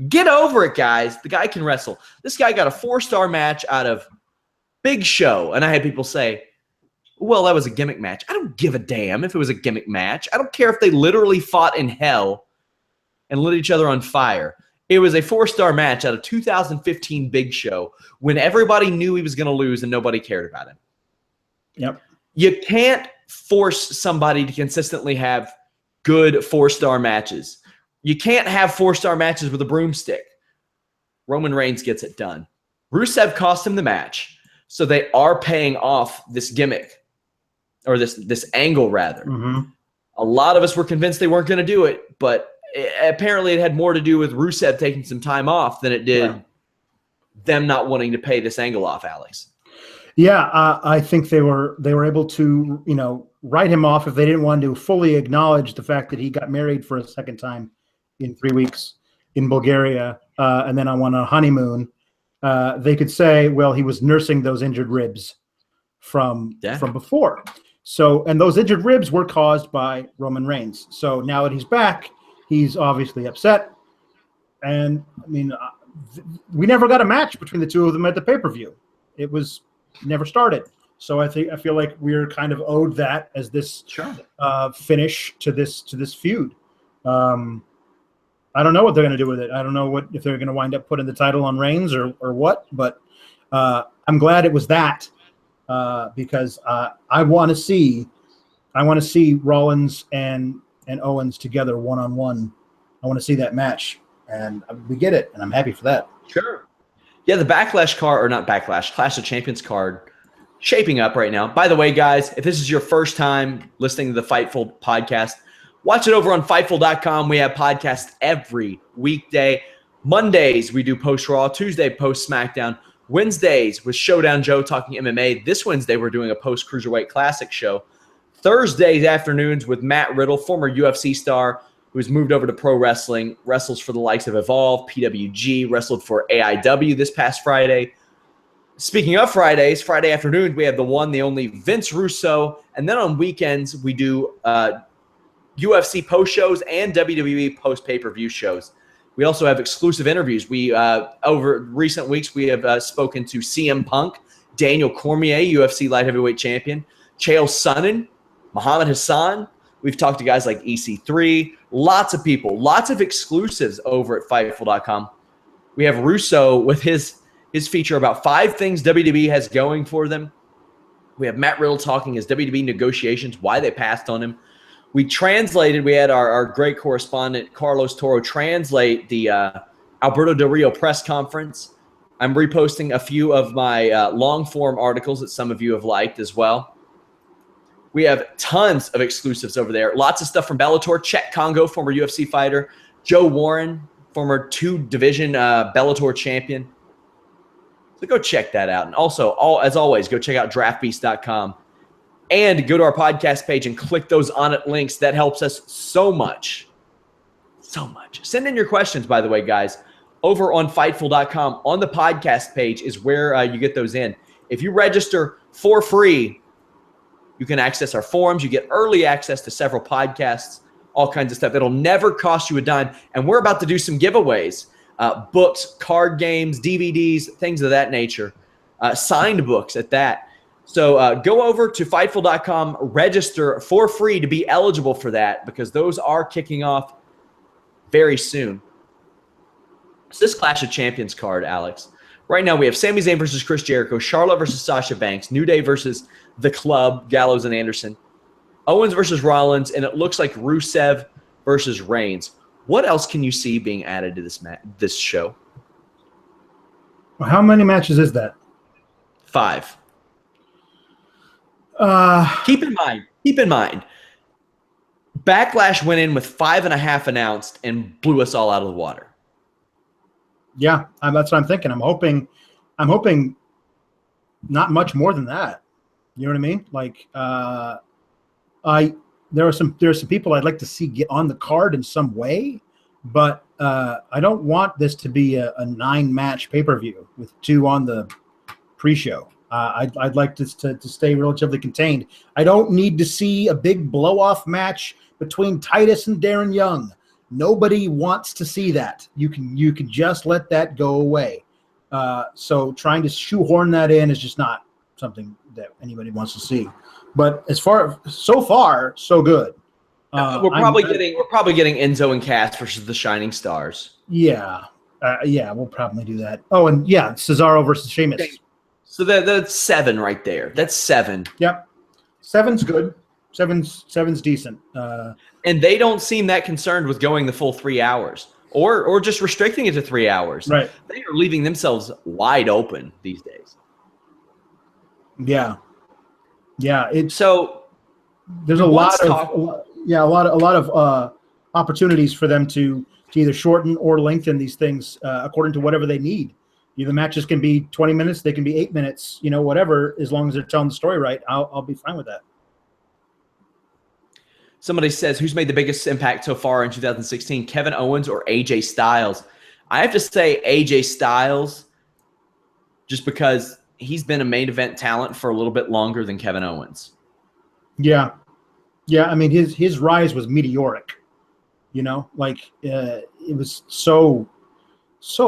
Get over it, guys. The guy can wrestle. This guy got a 4-star match out of Big Show. And I had people say, well, that was a gimmick match. I don't give a damn if it was a gimmick match. I don't care if they literally fought in hell and lit each other on fire. It was a 4-star match out of 2015 Big Show when everybody knew he was going to lose and nobody cared about him. Yep. You can't force somebody to consistently have good 4-star matches. You can't have 4-star matches with a broomstick. Roman Reigns gets it done. Rusev cost him the match, so they are paying off this gimmick, or this angle, rather. Mm-hmm. A lot of us were convinced they weren't going to do it, but apparently it had more to do with Rusev taking some time off than it did them not wanting to pay this angle off, Alex. Yeah, I think they were able to, write him off if they didn't want to fully acknowledge the fact that he got married for a second time in 3 weeks in Bulgaria, and then on a honeymoon. They could say, well, he was nursing those injured ribs from before. So, and those injured ribs were caused by Roman Reigns. So now that he's back, he's obviously upset. And I mean, we never got a match between the two of them at the pay-per-view. It was never started. So I feel like we're kind of owed that as this finish to this feud. I don't know what they're going to do with it. I don't know if they're going to wind up putting the title on Reigns or what, but I'm glad it was that because I want to see Rollins and Owens together one-on-one. I want to see that match, and we get it, and I'm happy for that. Sure. Yeah, the Clash of Champions card shaping up right now. By the way, guys, if this is your first time listening to the Fightful podcast, watch it over on Fightful.com. We have podcasts every weekday. Mondays, we do post-Raw. Tuesday, post-SmackDown. Wednesdays, with Showdown Joe talking MMA. This Wednesday, we're doing a post-Cruiserweight Classic show. Thursdays afternoons with Matt Riddle, former UFC star who's moved over to pro wrestling, wrestles for the likes of Evolve, PWG, wrestled for AIW this past Friday. Speaking of Fridays, Friday afternoons, we have the one, the only Vince Russo. And then on weekends, we do UFC post shows and WWE post pay-per-view shows. We also have exclusive interviews. We over recent weeks we have spoken to CM Punk, Daniel Cormier, UFC light heavyweight champion, Chael Sonnen, Muhammad Hassan. We've talked to guys like EC3, lots of people, lots of exclusives over at Fightful.com. We have Russo with his feature about 5 things WWE has going for them. We have Matt Riddle talking his WWE negotiations, why they passed on him. We had our great correspondent, Carlos Toro, translate the Alberto Del Rio press conference. I'm reposting a few of my long-form articles that some of you have liked as well. We have tons of exclusives over there. Lots of stuff from Bellator. Chet Congo, former UFC fighter. Joe Warren, former 2-division Bellator champion. So go check that out. And also, as always, go check out draftbeast.com. And go to our podcast page and click those on it links. That helps us so much. So much. Send in your questions, by the way, guys. Over on Fightful.com, on the podcast page is where you get those in. If you register for free, you can access our forums. You get early access to several podcasts, all kinds of stuff. It'll never cost you a dime. And we're about to do some giveaways. Books, card games, DVDs, things of that nature. Signed books at that. So go over to Fightful.com, register for free to be eligible for that because those are kicking off very soon. So this Clash of Champions card, Alex. Right now we have Sami Zayn versus Chris Jericho, Charlotte versus Sasha Banks, New Day versus The Club, Gallows and Anderson, Owens versus Rollins, and it looks like Rusev versus Reigns. What else can you see being added to this show? Well, how many matches is that? 5. Keep in mind, Backlash went in with 5.5 announced and blew us all out of the water. Yeah, that's what I'm thinking. I'm hoping not much more than that. You know what I mean? Like, there are some people I'd like to see get on the card in some way, but I don't want this to be a 9-match pay-per-view with 2 on the pre-show. I'd like this to stay relatively contained. I don't need to see a big blow-off match between Titus and Darren Young. Nobody wants to see that. You can just let that go away. So trying to shoehorn that in is just not something that anybody wants to see. But so far, so good. We're probably getting Enzo and Cass versus the Shining Stars. Yeah. We'll probably do that. Oh, and yeah, Cesaro versus Sheamus. So that's 7 right there. That's 7. Yep. 7's good. Seven's decent. And they don't seem that concerned with going the full 3 hours or just restricting it to 3 hours. Right. They are leaving themselves wide open these days. Yeah. Yeah. So there's a lot of opportunities for them to either shorten or lengthen these things according to whatever they need. The matches can be 20 minutes, they can be 8 minutes, whatever, as long as they're telling the story right, I'll be fine with that. Somebody says, who's made the biggest impact so far in 2016, Kevin Owens or AJ Styles? I have to say AJ Styles, just because he's been a main event talent for a little bit longer than Kevin Owens. Yeah. Yeah, I mean, his rise was meteoric. It was so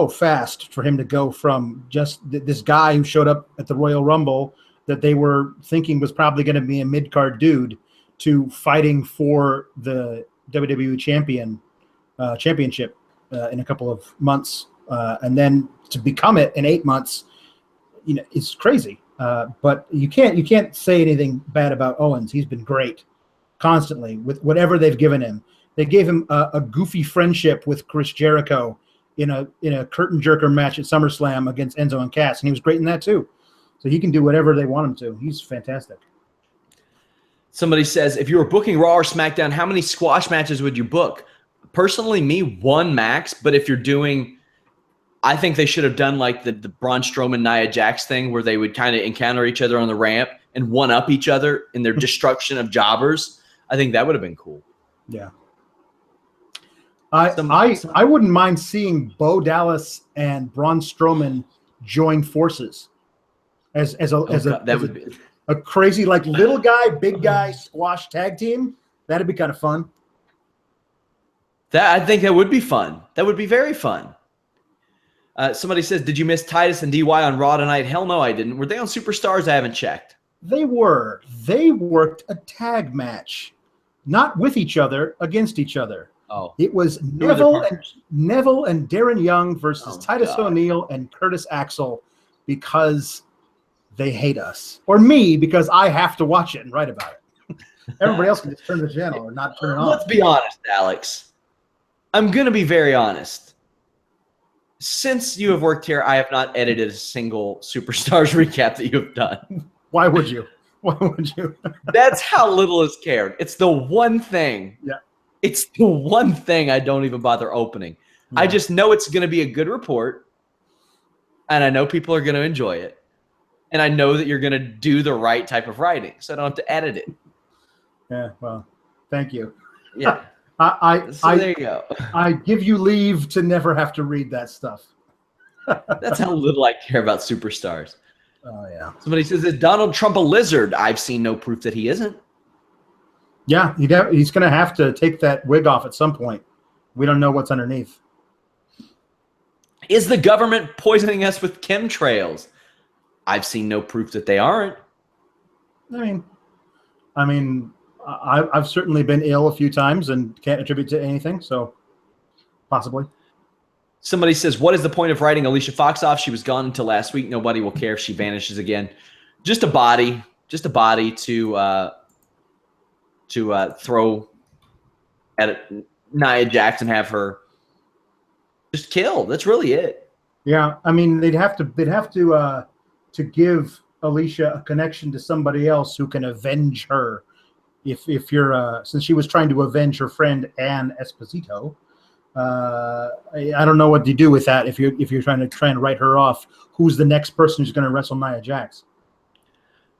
fast for him to go from just this guy who showed up at the Royal Rumble that they were thinking was probably going to be a mid-card dude to fighting for the WWE championship in a couple of months. And then to become it in 8 months, it's crazy. But you can't say anything bad about Owens. He's been great constantly with whatever they've given him. They gave him a goofy friendship with Chris Jericho in a curtain jerker match at SummerSlam against Enzo and Cass, and he was great in that too. So he can do whatever they want him to. He's fantastic. Somebody says, if you were booking Raw or SmackDown, how many squash matches would you book? Personally, me, 1 max. But if you're doing, I think they should have done like the Braun Strowman Nia Jax thing, where they would kind of encounter each other on the ramp and one-up each other in their destruction of jobbers. I think that would have been cool. Yeah. I wouldn't mind seeing Bo Dallas and Braun Strowman join forces as a crazy little guy, big guy squash tag team. That'd be kind of fun. I think that would be fun. That would be very fun. Somebody says, did you miss Titus and DY on Raw tonight? Hell no, I didn't. Were they on Superstars? I haven't checked. They were. They worked a tag match, not with each other, against each other. Oh, it was Neville and Darren Young versus Titus O'Neil and Curtis Axel because they hate us, or me because I have to watch it and write about it. Everybody else can just turn the channel or not turn it on. Let's be honest, Alex. I'm going to be very honest. Since you have worked here, I have not edited a single Superstars recap that you have done. Why would you? Why would you? That's how little is cared. It's the one thing. Yeah. It's the one thing I don't even bother opening. Yeah. I just know it's going to be a good report, and I know people are going to enjoy it, and I know that you're going to do the right type of writing, so I don't have to edit it. Yeah, well, thank you. Yeah. There you go. I give you leave to never have to read that stuff. That's how little I care about Superstars. Oh, yeah. Somebody says, is Donald Trump a lizard? I've seen no proof that he isn't. Yeah, he's going to have to take that wig off at some point. We don't know what's underneath. Is the government poisoning us with chemtrails? I've seen no proof that they aren't. I mean, I've certainly been ill a few times and can't attribute to anything, so possibly. Somebody says, what is the point of writing Alicia Fox off? She was gone until last week. Nobody will care if she vanishes again. Just a body to throw at Nia Jax and have her just kill. That's really it. Yeah, I mean, they'd have to give Alicia a connection to somebody else who can avenge her. If you're since she was trying to avenge her friend Ann Esposito, I don't know what to do with that. If you're trying to write her off, who's the next person who's going to wrestle Nia Jax?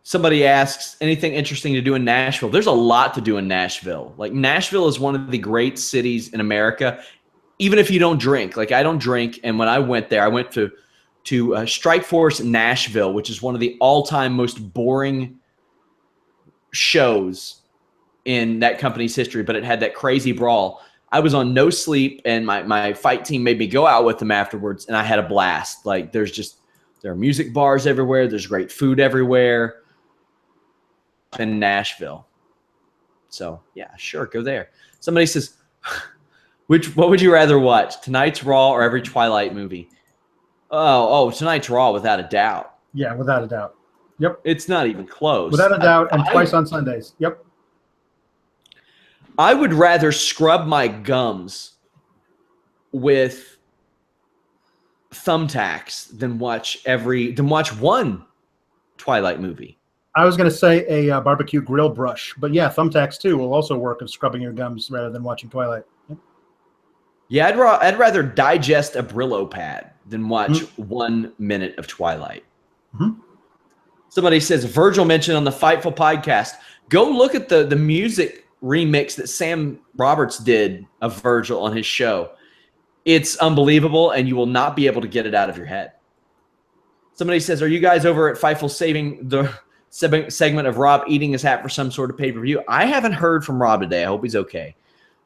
Somebody asks, anything interesting to do in Nashville? There's a lot to do in Nashville. Like, Nashville is one of the great cities in America, even if you don't drink. Like, I don't drink, and when I went there, I went to Strike Force Nashville, which is one of the all-time most boring shows in that company's history, but it had that crazy brawl. I was on no sleep, and my fight team made me go out with them afterwards, and I had a blast. Like, there are music bars everywhere. There's great food everywhere in Nashville. So yeah, sure, go there. Somebody says, what would you rather watch, tonight's Raw or every Twilight movie? Oh, tonight's Raw without a doubt. Yeah, without a doubt. Yep. It's not even close. Without a doubt, and twice on Sundays. Yep. I would rather scrub my gums with thumbtacks than watch one Twilight movie. I was going to say a barbecue grill brush, but yeah, thumbtacks too will also work of scrubbing your gums rather than watching Twilight. Yep. Yeah, I'd rather digest a Brillo pad than watch 1 minute of Twilight. Mm-hmm. Somebody says, Virgil mentioned on the Fightful podcast, go look at the music remix that Sam Roberts did of Virgil on his show. It's unbelievable, and you will not be able to get it out of your head. Somebody says, are you guys over at Fightful saving the segment of Rob eating his hat for some sort of pay-per-view? I haven't heard from Rob today. I hope he's okay.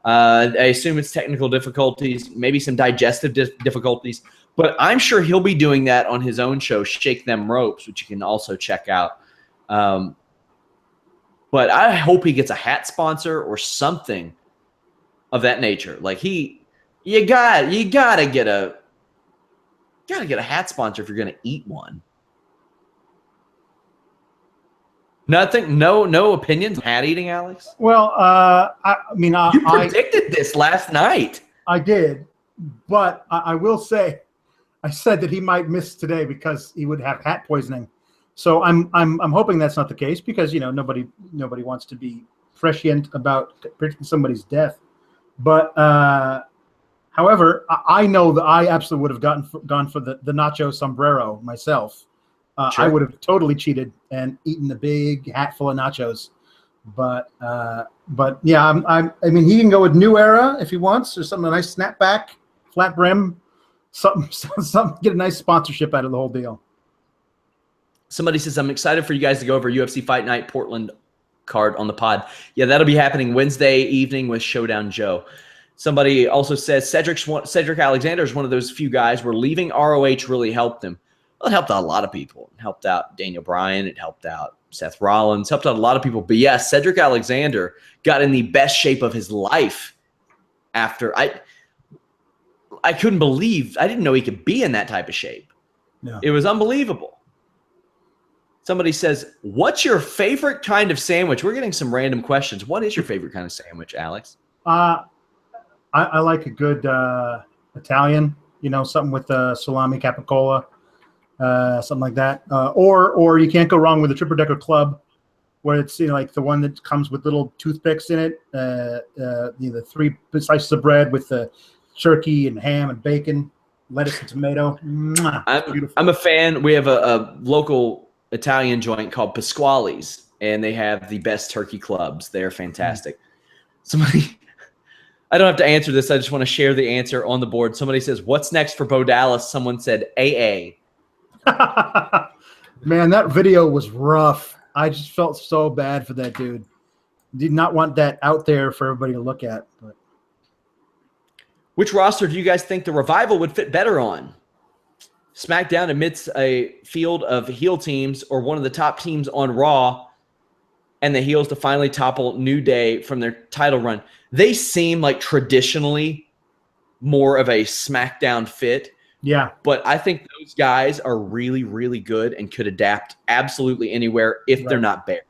I assume it's technical difficulties, maybe some digestive difficulties, but I'm sure he'll be doing that on his own show, Shake Them Ropes, which you can also check out. But I hope he gets a hat sponsor or something of that nature. Like you gotta get a hat sponsor if you're gonna eat one. Nothing, no opinions on hat eating, Alex? Well, you predicted this last night. I did, but I will say, I said that he might miss today because he would have hat poisoning. So I'm hoping that's not the case because nobody wants to be prescient about predicting somebody's death. But however, I know that I absolutely would have gone for the nacho sombrero myself. Sure. I would have totally cheated and eaten the big hat full of nachos, but yeah, I mean, he can go with New Era if he wants, or something, a nice snapback, flat brim, something, get a nice sponsorship out of the whole deal. Somebody says, I'm excited for you guys to go over UFC Fight Night Portland card on the pod. Yeah, that'll be happening Wednesday evening with Showdown Joe. Somebody also says Cedric Alexander is one of those few guys where leaving ROH really helped him. Well, it helped out a lot of people. It helped out Daniel Bryan. It helped out Seth Rollins. Helped out a lot of people. But yeah, Cedric Alexander got in the best shape of his life after. I couldn't believe. I didn't know he could be in that type of shape. No. It was unbelievable. Somebody says, what's your favorite kind of sandwich? We're getting some random questions. What is your favorite kind of sandwich, Alex? I like a good Italian, something with salami capicola. Something like that, or you can't go wrong with a triple decker club, where it's like the one that comes with little toothpicks in it. The 3 slices of bread with the turkey and ham and bacon, lettuce and tomato. I'm a fan. We have a local Italian joint called Pasquale's, and they have the best turkey clubs. They're fantastic. Somebody, I don't have to answer this. I just want to share the answer on the board. Somebody says, "What's next for Bo Dallas?" Someone said, "AA." Man, that video was rough. I just felt so bad for that dude. Did not want that out there for everybody to look at. But which roster do you guys think the Revival would fit better on? SmackDown amidst a field of heel teams, or one of the top teams on Raw, and the heels to finally topple New Day from their title run? They seem like traditionally more of a SmackDown fit. Yeah. But I think those guys are really, really good and could adapt absolutely anywhere if they're not bare.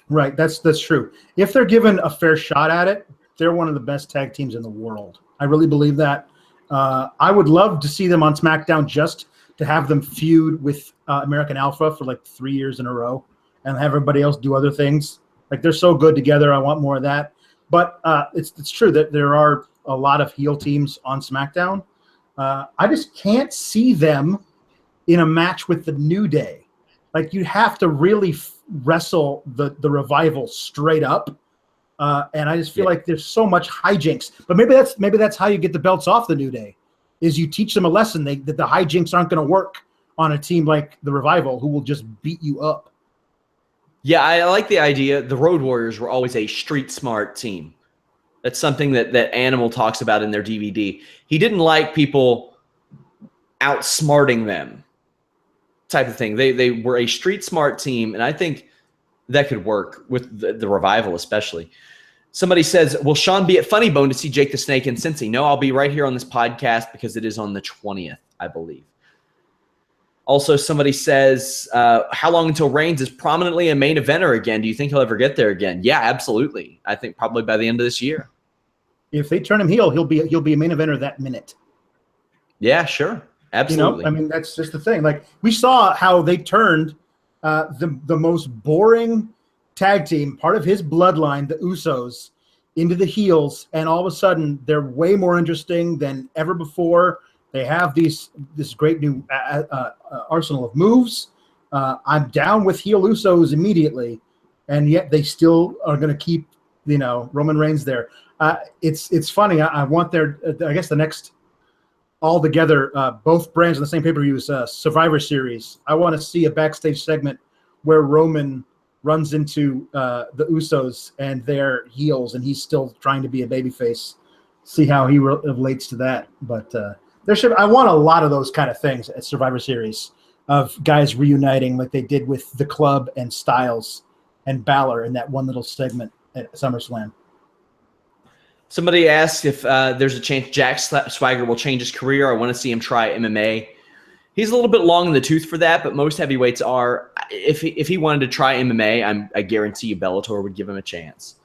Right. That's true. If they're given a fair shot at it, they're one of the best tag teams in the world. I really believe that. I would love to see them on SmackDown, just to have them feud with American Alpha for like 3 years in a row and have everybody else do other things. Like, they're so good together. I want more of that. But it's true that there are a lot of heel teams on SmackDown. I just can't see them in a match with the New Day. Like, you have to really wrestle the Revival straight up. And I just feel like there's so much hijinks. But maybe that's how you get the belts off the New Day, is you teach them a lesson that the hijinks aren't going to work on a team like the Revival, who will just beat you up. Yeah, I like the idea. The Road Warriors were always a street smart team. That's something that Animal talks about in their DVD. He didn't like people outsmarting them, type of thing. They were a street smart team, and I think that could work with the Revival especially. Somebody says, will Sean be at Funny Bone to see Jake the Snake in Cincy? No, I'll be right here on this podcast because it is on the 20th, I believe. Also, somebody says, how long until Reigns is prominently a main eventer again? Do you think he'll ever get there again? Yeah, absolutely. I think probably by the end of this year. If they turn him heel, he'll be a main eventer that minute. Yeah, sure. Absolutely. I mean, that's just the thing. Like, we saw how they turned the most boring tag team, part of his bloodline, the Usos, into the heels, and all of a sudden they're way more interesting than ever before. They have this great new arsenal of moves. I'm down with heel Usos immediately, and yet they still are going to keep Roman Reigns there. It's funny. I want I guess the next all together, both brands on the same pay-per-view is Survivor Series. I want to see a backstage segment where Roman runs into the Usos and their heels, and he's still trying to be a babyface. See how he relates to that. But I want a lot of those kind of things at Survivor Series, of guys reuniting like they did with the Club and Styles and Balor in that one little segment at SummerSlam. Somebody asked if there's a chance Jack Swagger will change his career. I want to see him try MMA. He's a little bit long in the tooth for that, but most heavyweights are. If he wanted to try MMA, I guarantee you Bellator would give him a chance.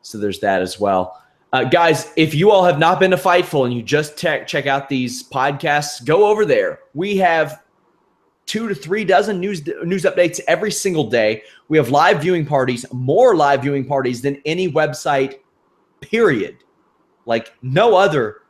So there's that as well. Guys, if you all have not been to Fightful and you just check out these podcasts, go over there. We have 2 to 3 dozen news updates every single day. We have live viewing parties, more live viewing parties than any website, period. Like no other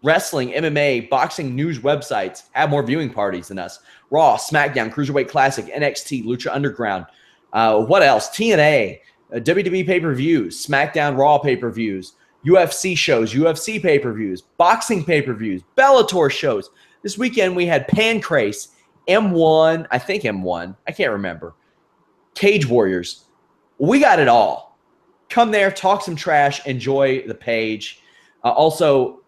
wrestling, MMA, boxing news websites have more viewing parties than us. Raw, SmackDown, Cruiserweight Classic, NXT, Lucha Underground. What else? TNA, WWE pay-per-views, SmackDown Raw pay-per-views, UFC shows, UFC pay-per-views, boxing pay-per-views, Bellator shows. This weekend we had Pancrase, M1, I think M1, I can't remember, Cage Warriors. We got it all. Come there, talk some trash, enjoy the page. Also,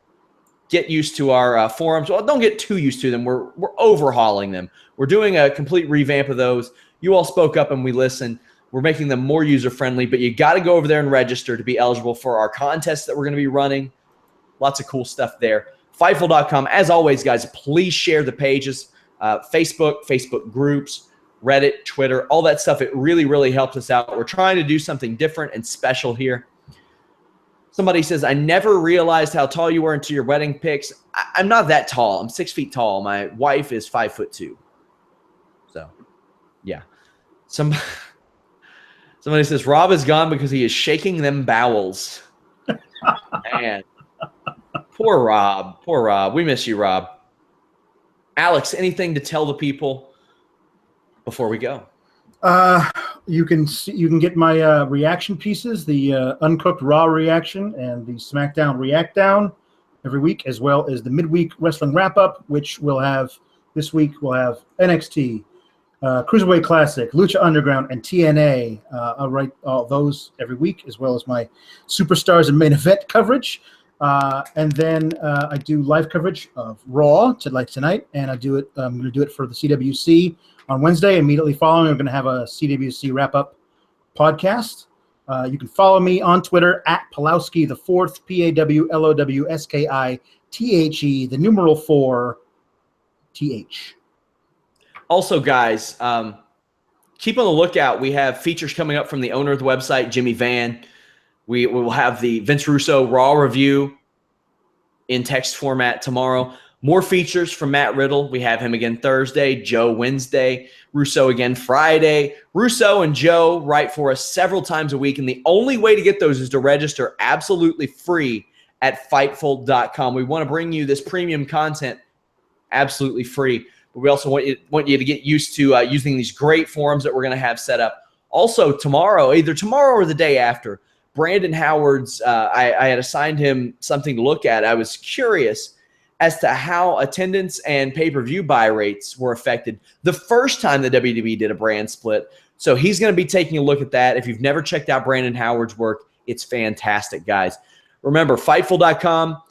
get used to our forums. Well, don't get too used to them. We're overhauling them. We're doing a complete revamp of those. You all spoke up and we listened. We're making them more user-friendly, but you got to go over there and register to be eligible for our contests that we're going to be running. Lots of cool stuff there. Fightful.com. As always, guys, please share the pages. Facebook groups, Reddit, Twitter, all that stuff. It really, really helps us out. We're trying to do something different and special here. Somebody says, I never realized how tall you were until your wedding pics. I'm not that tall. I'm 6 feet tall. My wife is 5'2". So, yeah. Somebody says, Rob is gone because he is shaking them bowels. Man. Poor Rob. Poor Rob. We miss you, Rob. Alex, anything to tell the people before we go? You can get my reaction pieces, the Uncooked Raw reaction and the SmackDown React Down every week, as well as the midweek wrestling wrap-up, which we'll have this week. We'll have NXT, Cruiserweight Classic, Lucha Underground, and TNA. I'll write all those every week, as well as my Superstars and Main Event coverage. And then I do live coverage of Raw tonight, and I'm going to do it for the CWC on Wednesday. Immediately following, we're going to have a CWC wrap-up podcast. You can follow me on Twitter at Pawlowski the Fourth, PAWLOWSKITHE, the numeral 4TH. Also, guys, keep on the lookout. We have features coming up from the owner of the website, Jimmy Van. We will have the Vince Russo Raw review in text format tomorrow. More features from Matt Riddle. We have him again Thursday, Joe Wednesday, Russo again Friday. Russo and Joe write for us several times a week, and the only way to get those is to register absolutely free at Fightful.com. We want to bring you this premium content absolutely free, but we also want you to get used to using these great forums that we're going to have set up. Also, tomorrow, either tomorrow or the day after, Brandon Howard's, I had assigned him something to look at. I was curious as to how attendance and pay-per-view buy rates were affected the first time the WWE did a brand split. So he's going to be taking a look at that. If you've never checked out Brandon Howard's work, it's fantastic, guys. Remember, Fightful.com.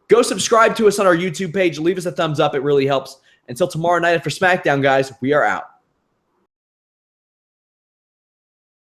Go subscribe to us on our YouTube page. Leave us a thumbs up. It really helps. Until tomorrow night after SmackDown, guys, we are out.